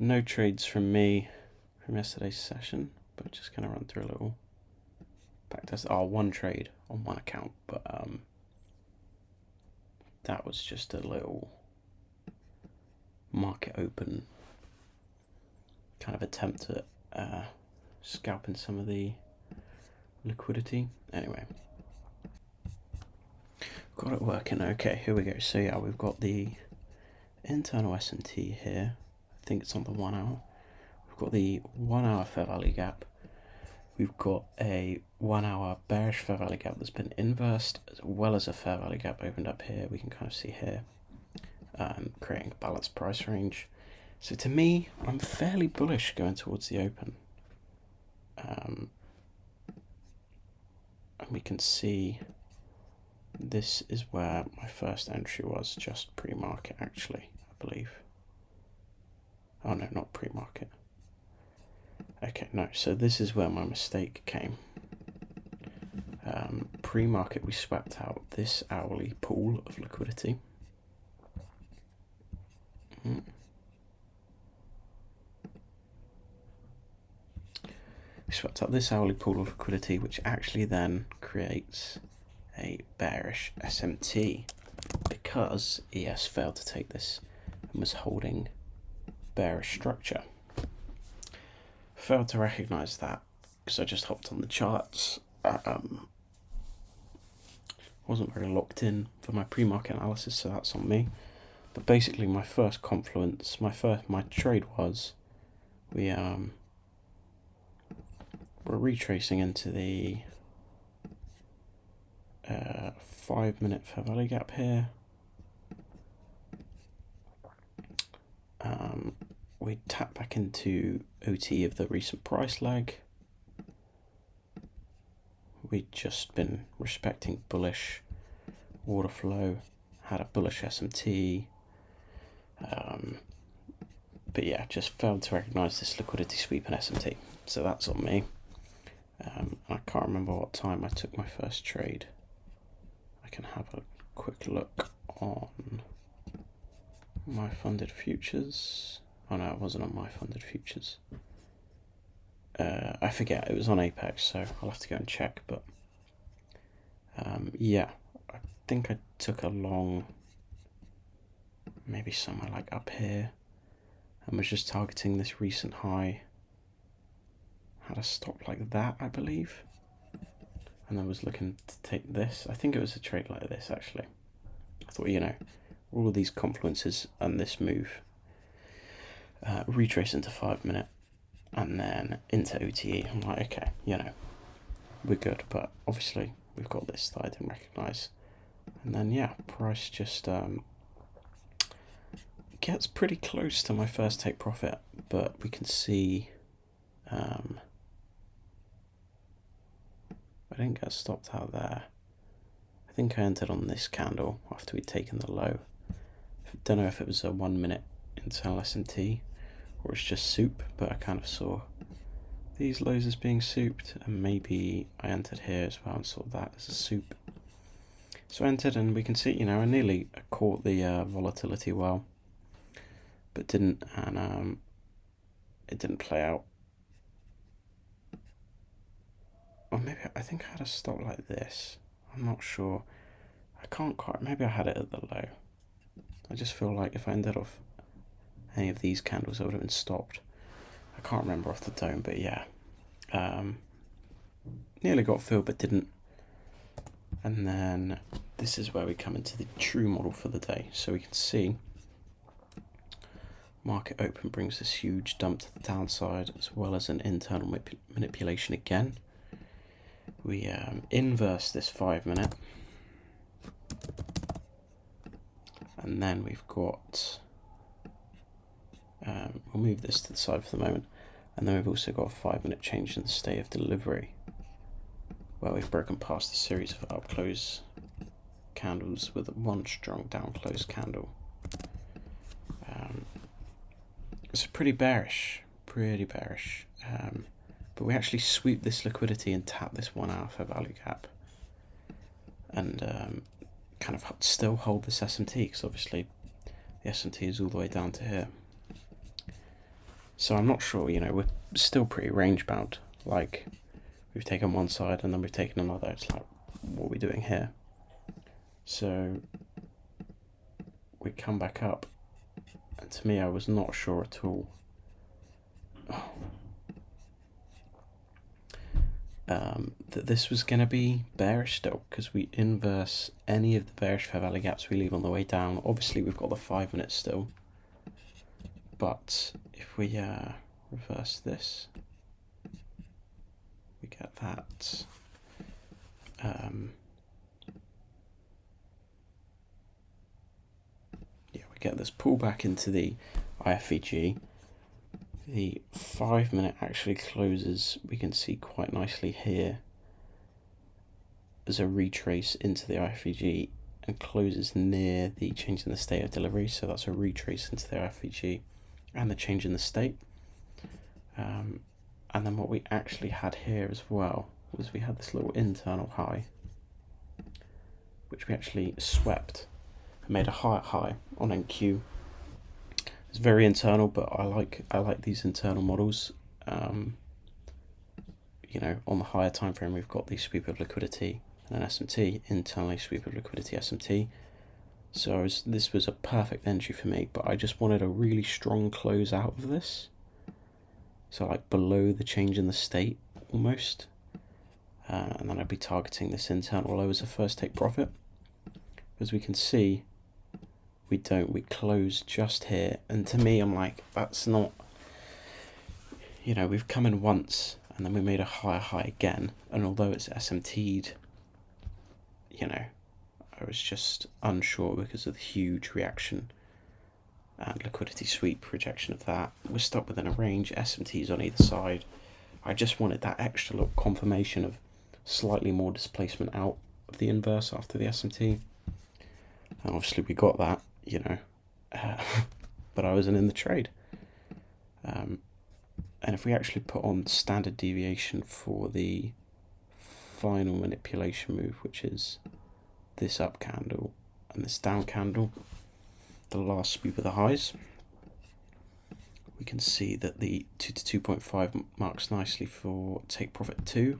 No trades from me from yesterday's session, but just going to run through a little back test. One trade on one account, but that was just a little market open kind of attempt at scalping some of the liquidity. Anyway, got it working. Okay, here we go. So yeah, we've got the internal S&T here. I think it's on the 1 hour. We've got the 1 hour fair value gap. We've got a 1 hour bearish fair value gap that's been inversed, as well as a fair value gap opened up here. We can kind of see here, creating a balanced price range. So to me, I'm fairly bullish going towards the open. And we can see this is where my first entry was, just pre-market actually, I believe. Oh no, not pre-market. Okay, no, so this is where my mistake came. Pre-market, we swept out this hourly pool of liquidity. We swept out this hourly pool of liquidity, which actually then creates a bearish SMT because ES failed to take this and was holding bearish structure. Failed to recognize that because I just hopped on the charts. Wasn't very locked in for my pre-market analysis, so that's on me. But basically, my first confluence, my trade was we're retracing into the 5 minute fair value gap here. We tap back into OT of the recent price lag. We'd just been respecting bullish order flow, had a bullish SMT, but yeah, just failed to recognize this liquidity sweep and SMT. So that's on me. I can't remember what time I took my first trade. I can have a quick look on my funded futures. Oh no, it wasn't on my funded futures. I forget, it was on Apex, so I'll have to go and check, but yeah, I think I took a long, maybe somewhere like up here, and was just targeting this recent high. Had a stop like that, I believe, and then was looking to take this. I think it was a trade like this, actually. I thought, you know, all of these confluences and this move, retrace into 5 minute, and then into OTE. I'm like, okay, you know, we're good, but obviously we've got this that I didn't recognize. And then yeah, price just gets pretty close to my first take profit, but we can see I didn't get stopped out there. I think I entered on this candle after we'd taken the low. I don't know if it was a 1 minute internal S&T or it's just soup, but I kind of saw these lows as being souped, and maybe I entered here as well and saw that as a soup. So I entered, and we can see, you know, I nearly caught the volatility well, but didn't, and it didn't play out. Or maybe, I think I had a stop like this. I'm not sure. I can't quite, maybe I had it at the low. I just feel like if I ended off any of these candles, I would have been stopped. I can't remember off the dome, but yeah. Nearly got filled, but didn't. And then this is where we come into the true model for the day. So we can see market open brings this huge dump to the downside, as well as an internal manipulation again. We inverse this 5 minute, and then we've got, we'll move this to the side for the moment, and then we've also got a 5 minute change in the state of delivery, where we've broken past a series of up close candles with one strong down close candle. It's pretty bearish, but we actually sweep this liquidity and tap this 1 hour fair value gap, and kind of still hold this S&T, because obviously the S&T is all the way down to here. So I'm not sure, we're still pretty range bound. Like, we've taken one side and then we've taken another. It's like, what are we doing here? So we come back up, and to me, I was not sure at all. That this was going to be bearish still, because we inverse any of the bearish fair value gaps we leave on the way down. Obviously, we've got the 5 minutes still, but if we reverse this, we get that. Yeah, we get this pullback into the IFVG. The 5 minute actually closes, we can see quite nicely here, as a retrace into the IFVG and closes near the change in the state of delivery. So that's a retrace into the IFVG and the change in the state. And then what we actually had here as well was we had this little internal high, which we actually swept and made a higher high on NQ. It's very internal, but I like these internal models. On the higher time frame, we've got the sweep of liquidity and an SMT, internally sweep of liquidity SMT. So this was a perfect entry for me, but I just wanted a really strong close out of this. So like below the change in the state almost. And then I'd be targeting this internal low as a first take profit. As we can see, we close just here. And to me, I'm like, that's not, we've come in once and then we made a higher high again. And although it's SMT'd, I was just unsure because of the huge reaction and liquidity sweep rejection of that. We're stuck within a range, SMTs on either side. I just wanted that extra little confirmation of slightly more displacement out of the inverse after the SMT. And obviously we got that, but I wasn't in the trade. And if we actually put on standard deviation for the final manipulation move, which is this up candle and this down candle, the last sweep of the highs, we can see that the 2 to 2.5 marks nicely for take profit 2,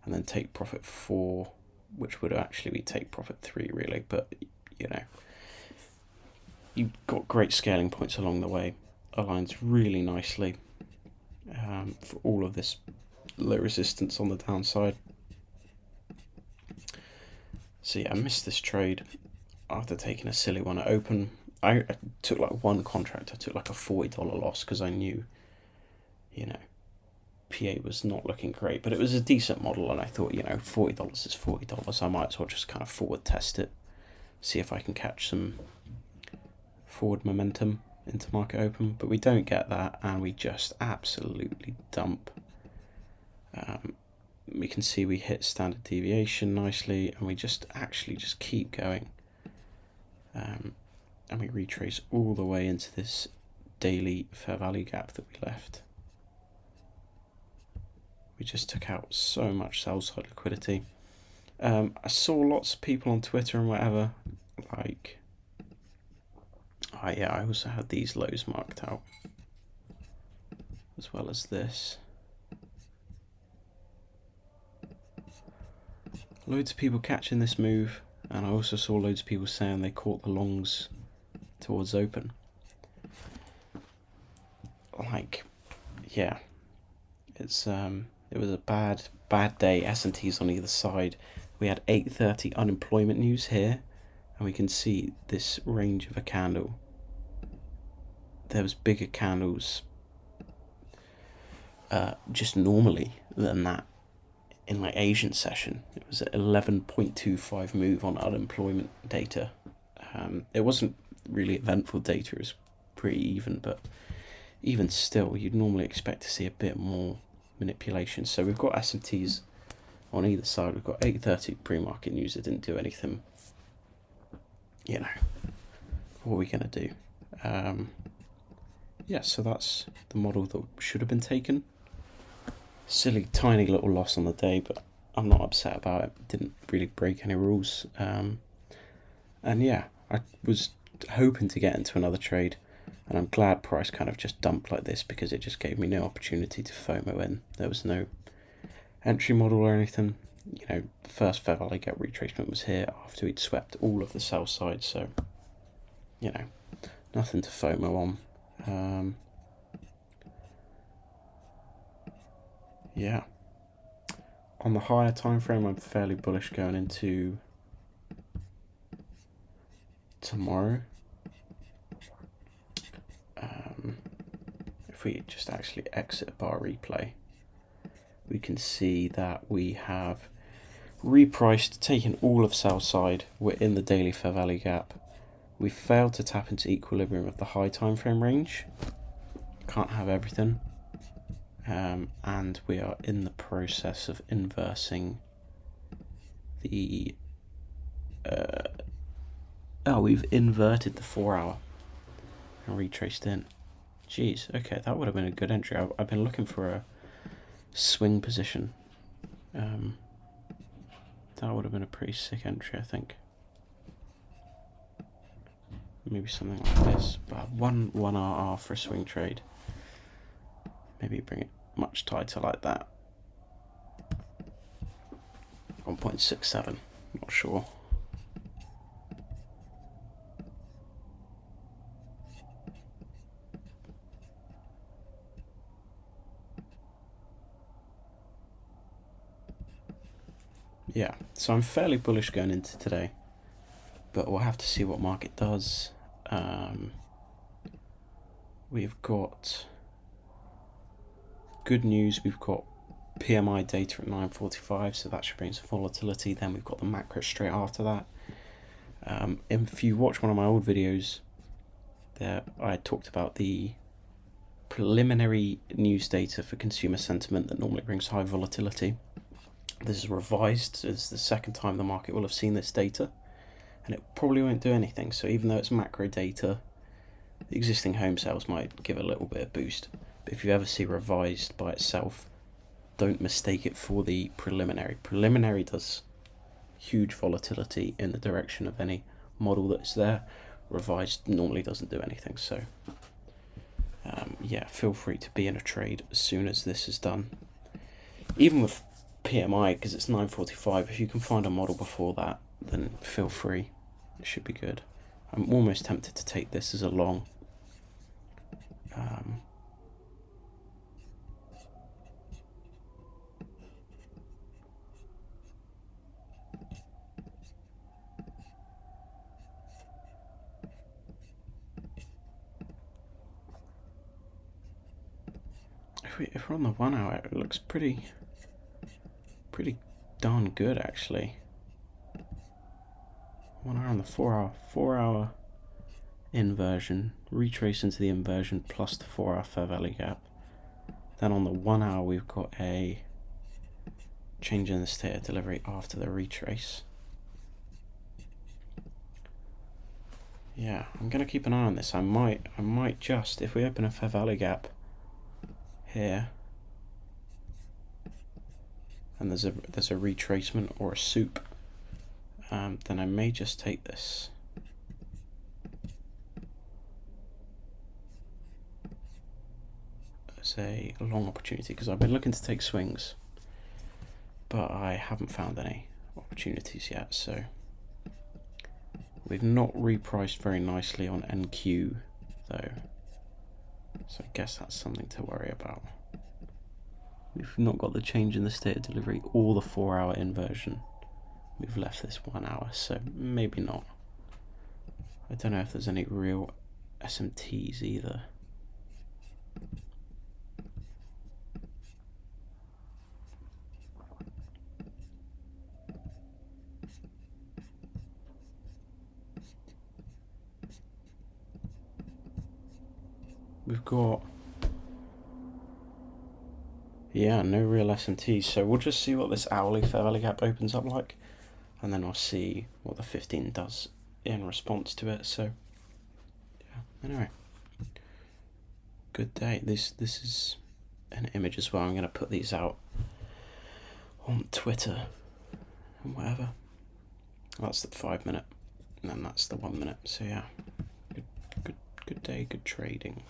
and then take profit 4, which would actually be take profit 3 really, but you've got great scaling points along the way. Aligns really nicely for all of this low resistance on the downside. So yeah, I missed this trade after taking a silly one at open. I took like one contract. I took like a $40 loss because I knew, PA was not looking great, but it was a decent model, and I thought, $40 is $40. I might as well just kind of forward test it, see if I can catch some forward momentum into market open. But we don't get that, and we just absolutely dump. We can see we hit standard deviation nicely, and we just keep going. And we retrace all the way into this daily fair value gap that we left. We just took out so much sell side liquidity. I saw lots of people on Twitter and whatever, like, I also had these lows marked out, as well as this. Loads of people catching this move, and I also saw loads of people saying they caught the longs towards open. Like, yeah, it was a bad day. S&T's on either side. We had 8:30 unemployment news here, and we can see this range of a candle. There was bigger candles just normally than that in like Asian session. It was an 11.25 move on unemployment data. It wasn't really eventful data, it was pretty even, but even still, you'd normally expect to see a bit more manipulation. So we've got S&Ts on either side. We've got 8:30 pre-market news. It didn't do anything. What are we going to do? Yeah, so that's the model that should have been taken. Silly, tiny little loss on the day, but I'm not upset about it. Didn't really break any rules. And yeah, I was hoping to get into another trade. And I'm glad price kind of just dumped like this, because it just gave me no opportunity to FOMO in. There was no entry model or anything. You know, the first Fair Value Gap retracement was here after we'd swept all of the sell side, so, you know, nothing to FOMO on. Yeah. On the higher time frame, I'm fairly bullish going into tomorrow. If we just actually exit bar replay, we can see that we have repriced, taken all of sell side. We're in the daily Fair Value Gap. We failed to tap into equilibrium of the high time frame range. Can't have everything. And we are in the process of inversing the we've inverted the 4 hour and retraced in. Jeez, okay, that would have been a good entry. I've been looking for a swing position. That would have been a pretty sick entry, I think. Maybe something like this, but one RR for a swing trade. Maybe bring it much tighter like that. 1.67, not sure. Yeah, so I'm fairly bullish going into today, but we'll have to see what market does. We've got good news. We've got PMI data at 9:45, so that should bring some volatility. Then we've got the macro straight after that. If you watch one of my old videos, there I talked about the preliminary news data for consumer sentiment that normally brings high volatility. This is revised. It's the second time the market will have seen this data, and it probably won't do anything. So even though it's macro data, the existing home sales might give a little bit of boost. But if you ever see revised by itself, don't mistake it for the preliminary. Preliminary does huge volatility in the direction of any model that's there. Revised normally doesn't do anything. So yeah, feel free to be in a trade as soon as this is done. Even with PMI, because it's 9:45, if you can find a model before that, then feel free. It should be good. I'm almost tempted to take this as a long. If we're on the 1 hour, it looks pretty darn good actually. 1 hour on the 4 hour inversion, retrace into the inversion plus the 4 hour Fair Value Gap. Then on the 1 hour we've got a change in the state of delivery after the retrace. Yeah, I'm gonna keep an eye on this. I might just, if we open a Fair Value Gap here, and there's a retracement or a soup, then I may just take this. As a long opportunity, because I've been looking to take swings, but I haven't found any opportunities yet. So we've not repriced very nicely on NQ though, so I guess that's something to worry about. We've not got the change in the state of delivery or the 4 hour inversion. We've left this 1 hour, so maybe not. I don't know if there's any real SMTs either. We've got, yeah, no real SMTs, so we'll just see what this hourly Fair Value Gap opens up like, and then I'll see what the 15 does in response to it. So yeah, anyway, good day. This is an image as well. I'm going to put these out on Twitter and whatever. That's the 5 minute, and then that's the 1 minute. So yeah, Good day, good trading.